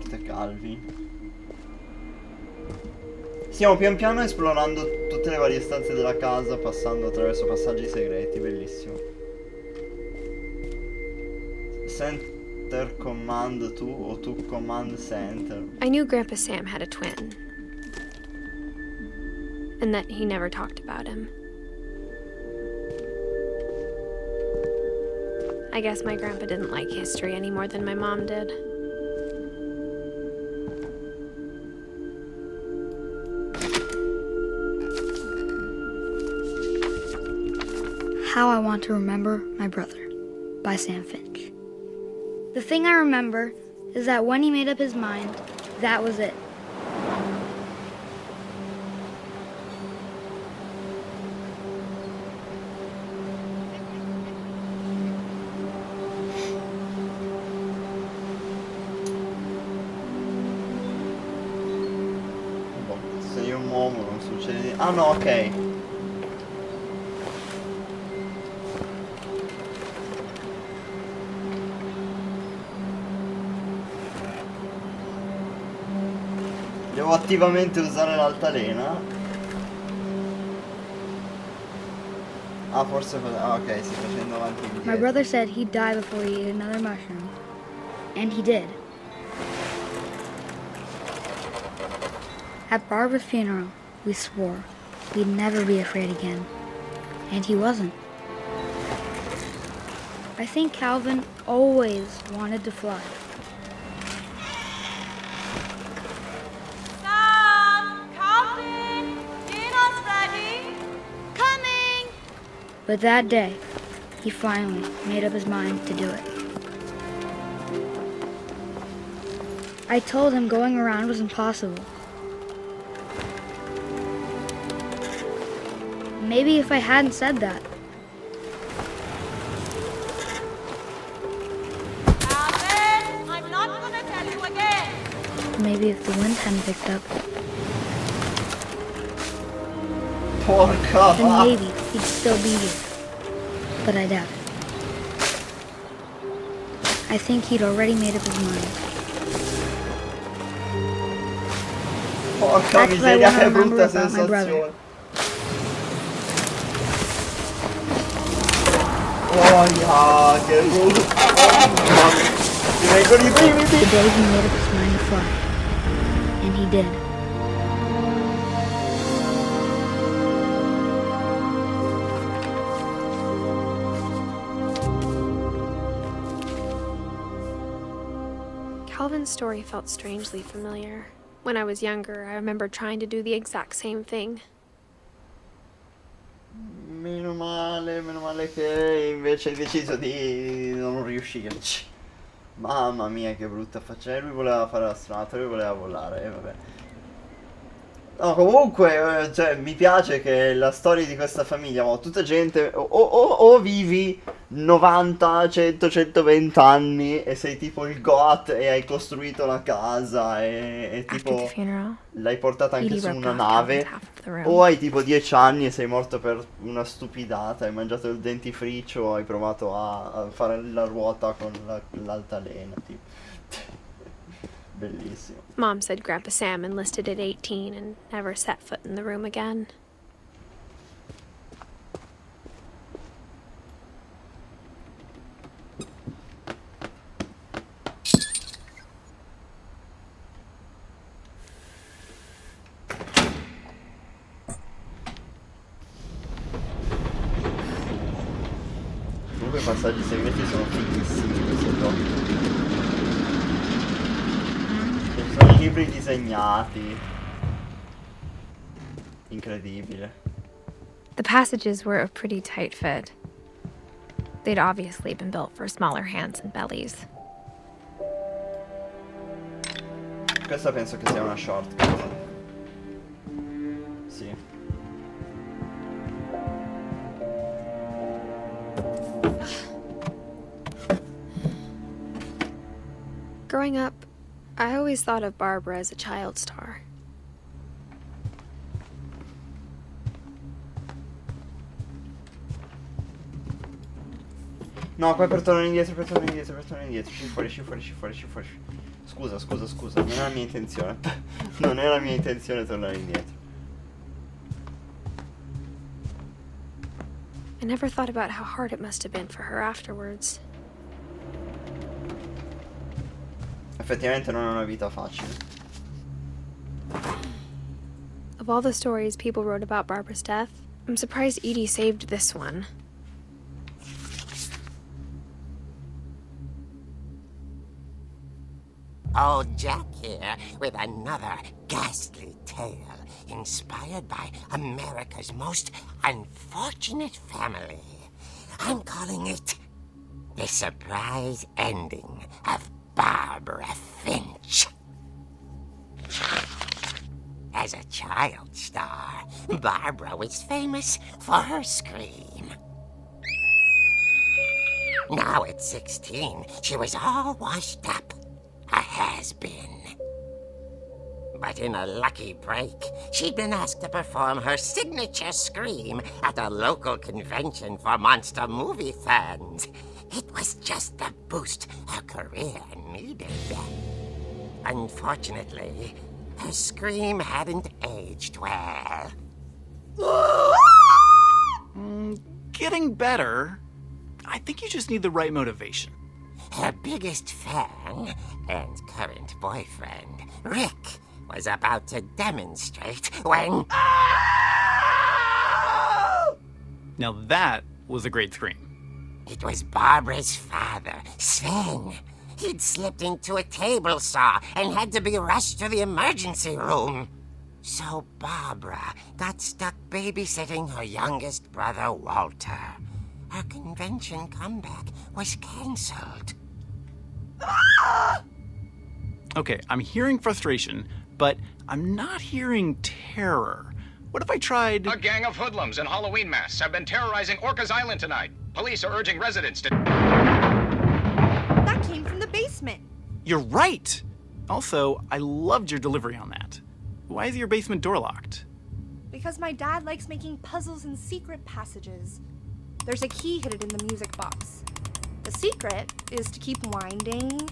forte Calvin. Stiamo pian piano esplorando tutte le varie stanze della casa, passando attraverso passaggi segreti, bellissimo. Center command to o to command center. I knew Grandpa Sam had a twin. And that he never talked about him. I guess my grandpa didn't like history any more than my mom did. How I Want to Remember My Brother by Sam Finch. The thing I remember is that when he made up his mind, that was it. Se io muovo non succede. Ah no, ok. Devo attivamente usare l'altalena. Ah, forse. Ah, ok, sto facendo avanti e indietro. My brother said he'd die before he ate another mushroom. And he did. At Barbara's funeral, we swore we'd never be afraid again. And he wasn't. I think Calvin always wanted to fly. Sam! Calvin! Dinner's ready! Coming! But that day, he finally made up his mind to do it. I told him going around was impossible. Maybe if I hadn't said that. Calvin! I'm not gonna tell you again! Maybe if the wind hadn't picked up, Porca then va- maybe he'd still be here. But I doubt it. I think he'd already made up his mind. Porca That's what I miseria, wanna che remember brutta about my brother. sensazione. Oh, yeah, che brutto. Mi vengono i brividi. The day he made up his mind to fly. And he did. Calvin's story felt strangely familiar. When I was younger, I remember trying to do the exact same thing. Meno male che invece hai deciso di non riuscirci. Mamma mia che brutta faccia. Lui voleva fare l'astronauta, lui voleva volare, vabbè. No, comunque, cioè, mi piace che la storia di questa famiglia, ma tutta gente, o vivi 90, 100, 120 anni e sei tipo il goat e hai costruito la casa e After tipo the funeral, l'hai portata anche Edie su ripped una off nave, Calvin's half of the room. o hai tipo 10 anni e sei morto per una stupidata, hai mangiato il dentifricio, hai provato a fare la ruota con l'altalena, tipo. Bellissimo. Mom said Grandpa Sam enlisted at 18 and never set foot in the room again. Comunque i passaggi segreti sono fighissimi in questo gioco. Ci sono i libri disegnati. Incredibile. The passages were a pretty tight fit. They'd obviously been built for smaller hands and bellies. Questa penso che sia una shortcut. Sì. Growing up, I always thought of Barbara as a child star. No, qua per tornare indietro, per tornare indietro, per tornare indietro. Sci fuori, sci fuori, sci fuori, sci fuori. Scusa, non era la mia intenzione. Non era la mia intenzione tornare indietro. I never thought about how hard it must have been for her afterwards. Effettivamente non è una vita facile. Of all the stories people wrote about Barbara's death, I'm surprised Edie saved this one. Old Jack here with another ghastly tale inspired by America's most unfortunate family. I'm calling it The Surprise Ending of Barbara Finch. As a child star, Barbara was famous for her scream. Now at 16, she was all washed up. A has-been. But in a lucky break, she'd been asked to perform her signature scream at a local convention for monster movie fans. It was just the boost her career needed. Unfortunately, her scream hadn't aged well. Getting better. I think you just need the right motivation. Her biggest fan and current boyfriend, Rick, was about to demonstrate when... Now that was a great scream. It was Barbara's father, Sven. He'd slipped into a table saw and had to be rushed to the emergency room. So Barbara got stuck babysitting her youngest brother, Walter. Her convention comeback was cancelled. Okay, I'm hearing frustration, but I'm not hearing terror. What if I tried... A gang of hoodlums in Halloween masks have been terrorizing Orcas Island tonight. Police are urging residents to... That came from the basement. You're right! Also, I loved your delivery on that. Why is your basement door locked? Because my dad likes making puzzles and secret passages. There's a key hidden in the music box. The secret is to keep winding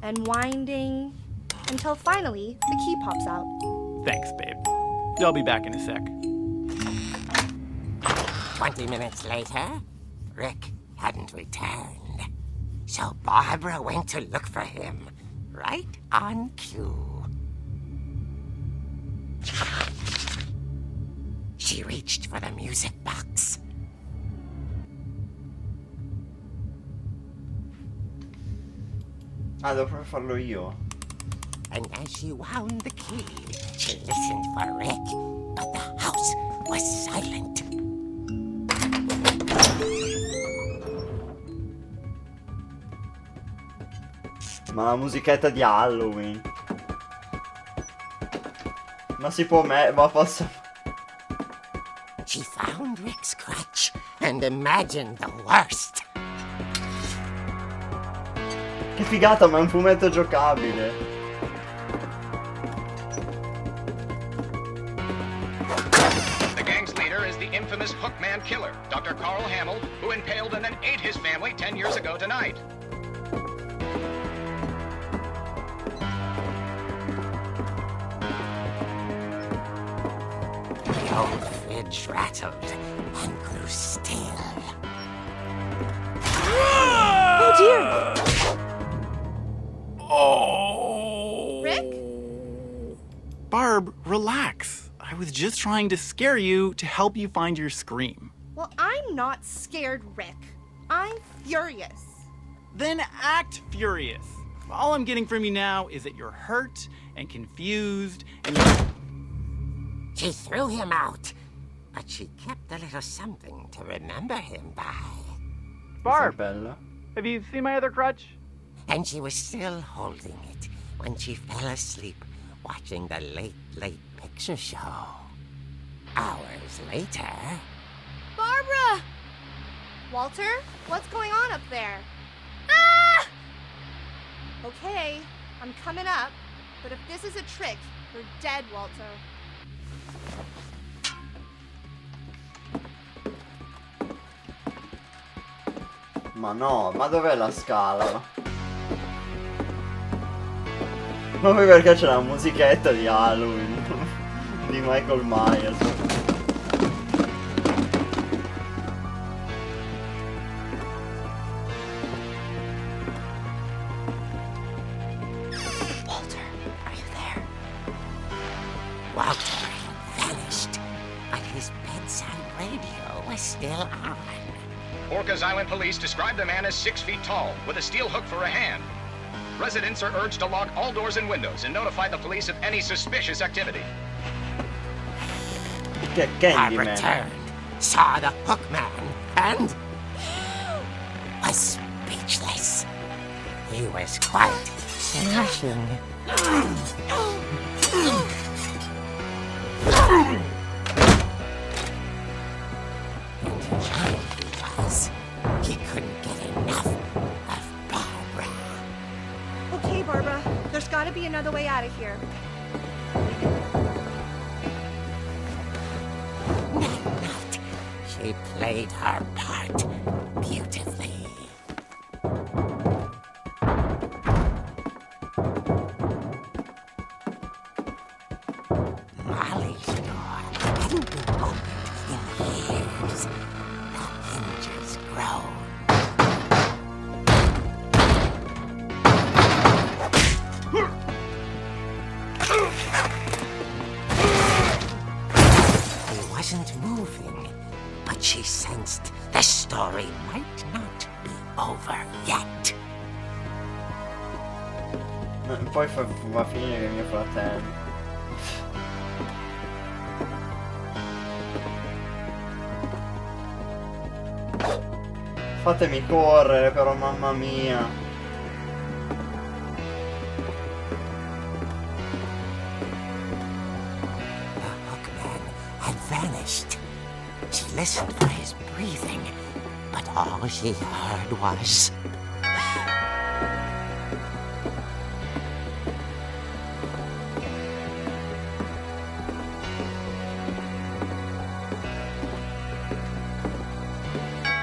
and winding until finally the key pops out. Thanks, babe. I'll be back in a sec. 20 minutes later, Rick hadn't returned. So Barbara went to look for him, right on cue. She reached for the music box. Ah, devo proprio farlo io. And as she wound the key, she listened for Rick, but the house was silent. Ma la musichetta di Halloween. Ma si può ma posso... She found Rick's crutch and imagined the worst. Che figata, ma è un fumetto giocabile. The gang's leader is the infamous Hookman killer, Dr. Carl Hamill, who impaled and then ate his family 10 years ago tonight. The old fridge rattled and grew still. Oh dear! Oh! Rick? Barb, relax. I was just trying to scare you to help you find your scream. Well, I'm not scared, Rick. I'm furious. Then act furious. All I'm getting from you now is that you're hurt and confused and you're... She threw him out, but she kept a little something to remember him by. Barb, Bella. have you seen my other crutch? And she was still holding it when she fell asleep watching the late picture show. Hours later... Barbara! Walter, what's going on up there? Ah! Okay, I'm coming up, but if this is a trick, you're dead, Walter. Ma no, ma dov'è la scala? Ma poi perché c'è la musichetta di Halloween di Michael Myers. Walter, are you there? Walter vanished, but his bedside radio was still on. Orcas Island police describe the man as 6 feet tall, with a steel hook for a hand. Residents are urged to lock all doors and windows and notify the police of any suspicious activity. Che I Candyman. returned, saw the hook man, and was speechless. He was quite smashing. He couldn't get enough of Barbara. Okay, Barbara, there's gotta be another way out of here. That night, she played her part beautifully. Molly's door hadn't been opened in years. The hinges groaned. He wasn't moving, but she sensed the story might not be over yet. Poi va a finire che mio fratello. Fatemi correre però, mamma mia. The hookman had vanished. She listened for his breathing, but all she heard was...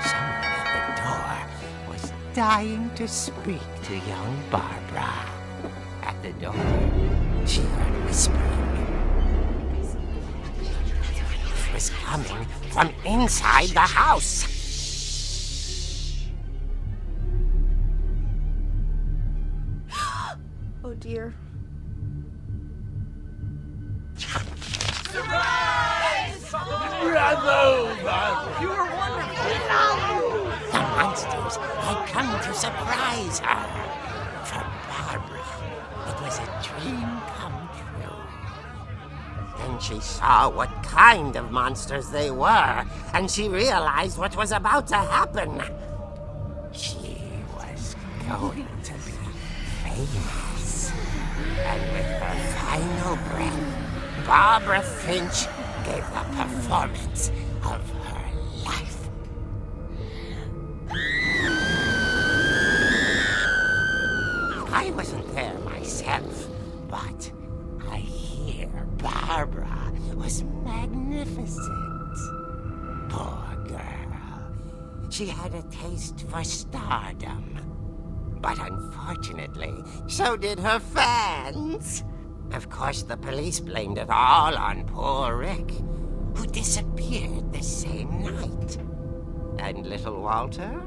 Someone at the door was dying to speak to young Barbara. At the door, she heard whispering. It was coming from inside the house. Oh dear. The monsters had come to surprise her. For Barbara, it was a dream come true. Then she saw what kind of monsters they were, and she realized what was about to happen. She was going to be famous. And with her final breath, Barbara Finch gave the performance of her life. I wasn't there myself, but I hear Barbara was magnificent. Poor girl. She had a taste for stardom. But unfortunately, so did her fans. Of course, the police blamed it all on poor Rick, who disappeared the same night. And little Walter?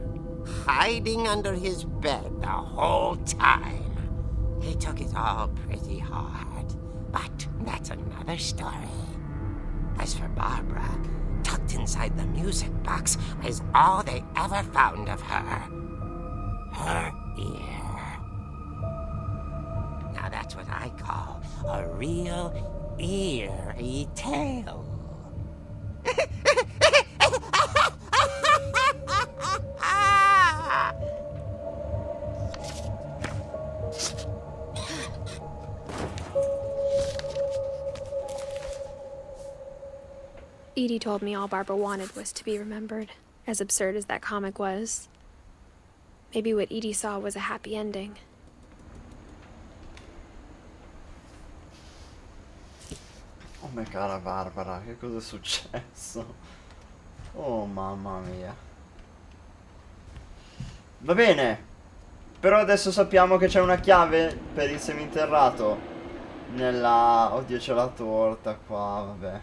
Hiding under his bed the whole time. He took it all pretty hard, but that's another story. As for Barbara, tucked inside the music box was all they ever found of her. Her ear. Now that's what I call a real eerie tale. Edie told me all Barbara wanted was to be remembered, as absurd as that comic was. Maybe what Edie saw was a happy ending. Oh mia cara Barbara, che cosa è successo? Oh mamma mia. Va bene. Però adesso sappiamo che c'è una chiave per il seminterrato nella... Oddio, c'è la torta qua, vabbè.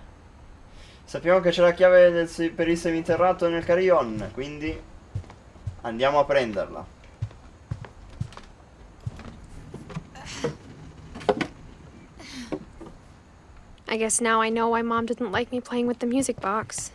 Sappiamo che c'è la chiave per il seminterrato nel carillon, quindi andiamo a prenderla. I guess now I know why Mom didn't like me playing with the music box.